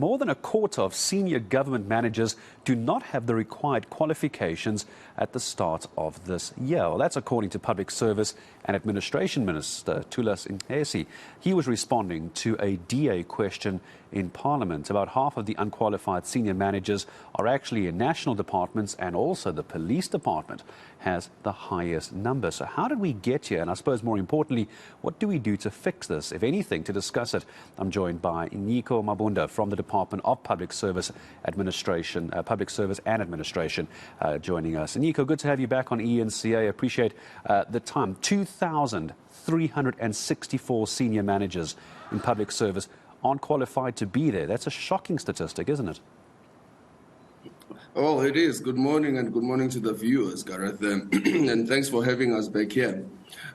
more than a quarter of senior government managers do not have the required qualifications at the start of this year. Well, that's according to Public Service and Administration Minister Thulas Nxesi. He was responding to a DA question in Parliament. About half of the unqualified senior managers are actually in national departments, and also the police department has the highest number. So how did we get here? And I suppose more importantly, what do we do to fix this? If anything, to discuss it, I'm joined by Nyiko Mabunda from the Department of Public Service Administration, Public Service and Administration, joining us. Nyiko, good to have you back on eNCA. Appreciate the time. 2,364 senior managers in public service aren't qualified to be there. That's a shocking statistic, isn't it? Oh, it is. Good morning, and good morning to the viewers, Gareth. And thanks for having us back here.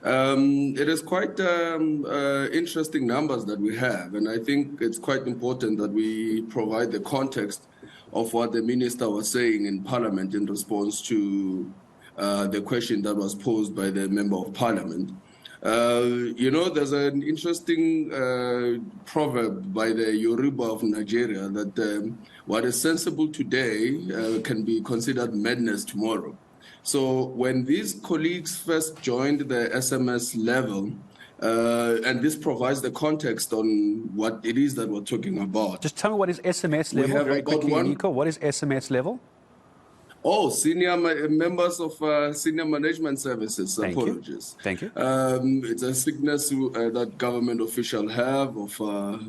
It is quite interesting numbers that we have, and I think it's quite important that we provide the context of what the minister was saying in Parliament in response to the question that was posed by the Member of Parliament. There's an interesting proverb by the Yoruba of Nigeria that what is sensible today can be considered madness tomorrow. So when these colleagues first joined the SMS level, and this provides the context on what it is that we're talking about. Just tell me, what is SMS level very quickly, Nyiko? What is SMS level? Oh, senior members of senior management services. Apologies. Thank you. It's a sickness that government officials have of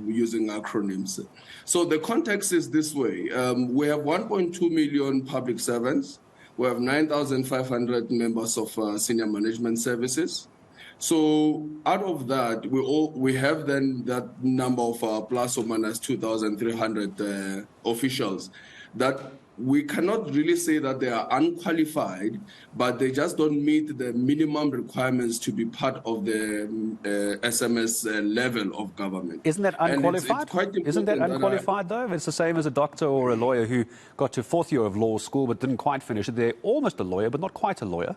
using acronyms. So the context is this way. We have 1.2 million public servants. We have 9,500 members of senior management services. So out of that, we have then that number of plus or minus 2,300 officials that we cannot really say that they are unqualified, but they just don't meet the minimum requirements to be part of the SMS level of government. Isn't that unqualified? Isn't that unqualified, though? It's the same as a doctor or a lawyer who got to fourth year of law school but didn't quite finish it. They're almost a lawyer, but not quite a lawyer.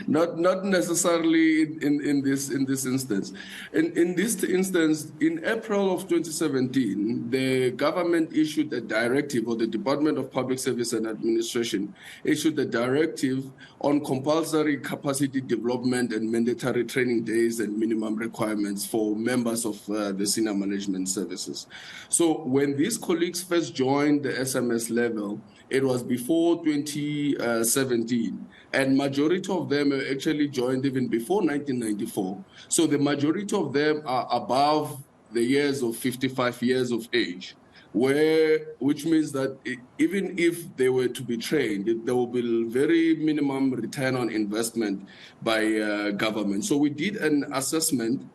Not necessarily in this instance. In this instance, in April of 2017, the government issued a directive, or the Department of Public Service and Administration issued a directive on compulsory capacity development and mandatory training days and minimum requirements for members of the senior management services. So when these colleagues first joined the SMS level, it was before 2017, and majority of them actually joined even before 1994. So the majority of them are above the years of 55 years of age, which means that even if they were to be trained, there will be very minimum return on investment by government. So we did an assessment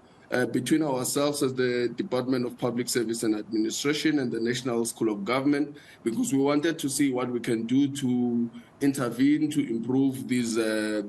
between ourselves as the Department of Public Service and Administration and the National School of Government, because we wanted to see what we can do to intervene to improve their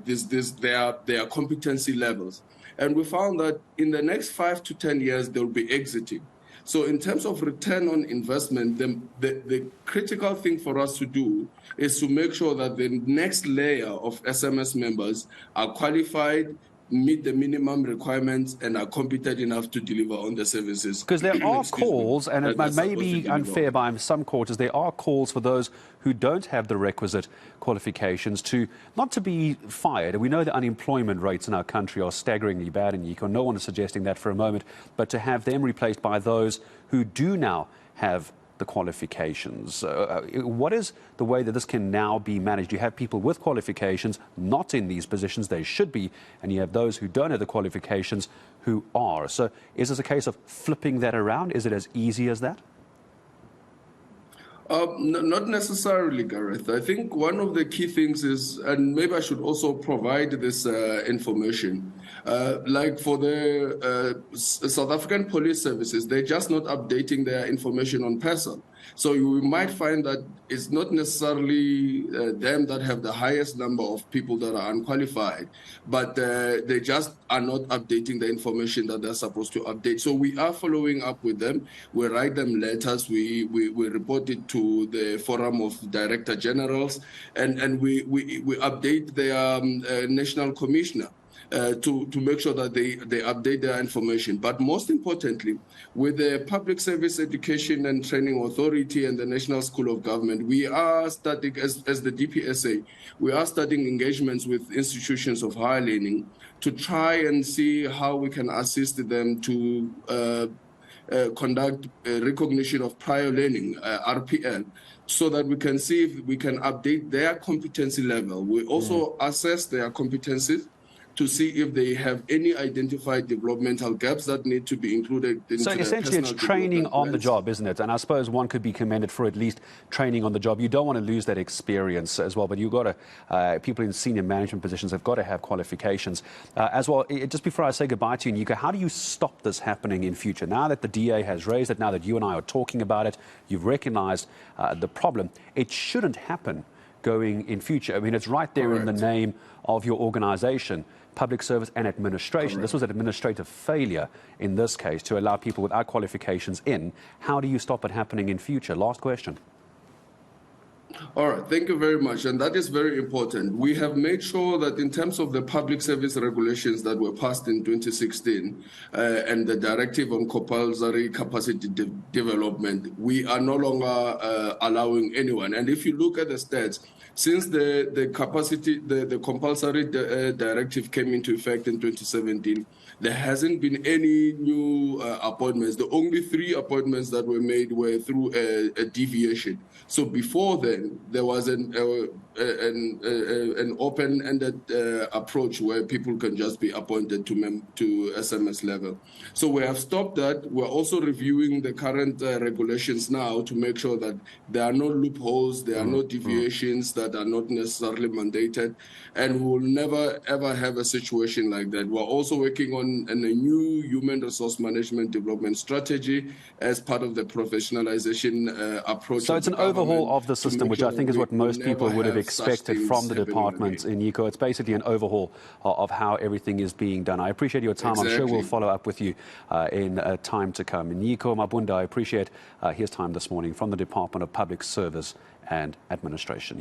competency levels. And we found that in the next 5 to 10 years, they'll be exiting. So in terms of return on investment, the critical thing for us to do is to make sure that the next layer of SMS members are qualified, meet the minimum requirements, and are competent enough to deliver on the services. Because there are calls, and it may be unfair by some quarters, there are calls for those who don't have the requisite qualifications not to be fired. We know the unemployment rates in our country are staggeringly bad, and Nyiko, no one is suggesting that for a moment, but to have them replaced by those who do now have the qualifications. What is the way that this can now be managed? You have people with qualifications not in these positions they should be, and you have those who don't have the qualifications who are. So is this a case of flipping that around? Is it as easy as that? Not necessarily, Gareth. I think one of the key things is, and maybe I should also provide this information, like for the South African police services, they're just not updating their information on person. So you might find that it's not necessarily them that have the highest number of people that are unqualified, but they just are not updating the information that they're supposed to update. So we are following up with them. We write them letters. We report it to the Forum of Director Generals, and we update their National Commissioner. to make sure that they update their information. But most importantly, with the Public Service Education and Training Authority and the National School of Government, we are starting, as the DPSA, we are starting engagements with institutions of higher learning to try and see how we can assist them to conduct recognition of prior learning, RPL, so that we can see if we can update their competency level. We also assess their competencies to see if they have any identified developmental gaps that need to be included into So essentially it's training on the job, isn't it? And I suppose one could be commended for at least training on the job. You don't want to lose that experience as well, but you've got to, people in senior management positions have got to have qualifications. As well, just before I say goodbye to you, Nyiko, how do you stop this happening in future? Now that the DA has raised it, now that you and I are talking about it, you've recognized the problem, it shouldn't happen going in future. I mean, it's right there in the name of your organization. Public service and administration. Correct. This was an administrative failure in this case to allow people without qualifications in. How do you stop it happening in future? Last question. All right, thank you very much. And that is very important. We have made sure that in terms of the public service regulations that were passed in 2016 and the directive on compulsory capacity development, we are no longer allowing anyone. And if you look at the stats, since the compulsory directive came into effect in 2017, there hasn't been any new appointments. The only 3 appointments that were made were through a deviation. So before then, there was an open-ended approach where people can just be appointed to SMS level. So we have stopped that. We're also reviewing the current regulations now to make sure that there are no loopholes, there are no deviations that are not necessarily mandated, and we will never ever have a situation like that. We're also working on a new human resource management development strategy as part of the professionalization approach. So it's an overhaul of the system, which I think is what most people would have expected from the department in Nyiko. It's basically an overhaul of how everything is being done. I appreciate your time. Exactly. I'm sure we'll follow up with you in time to come. Nyiko Mabunda, I appreciate his time this morning from the Department of Public Service and Administration.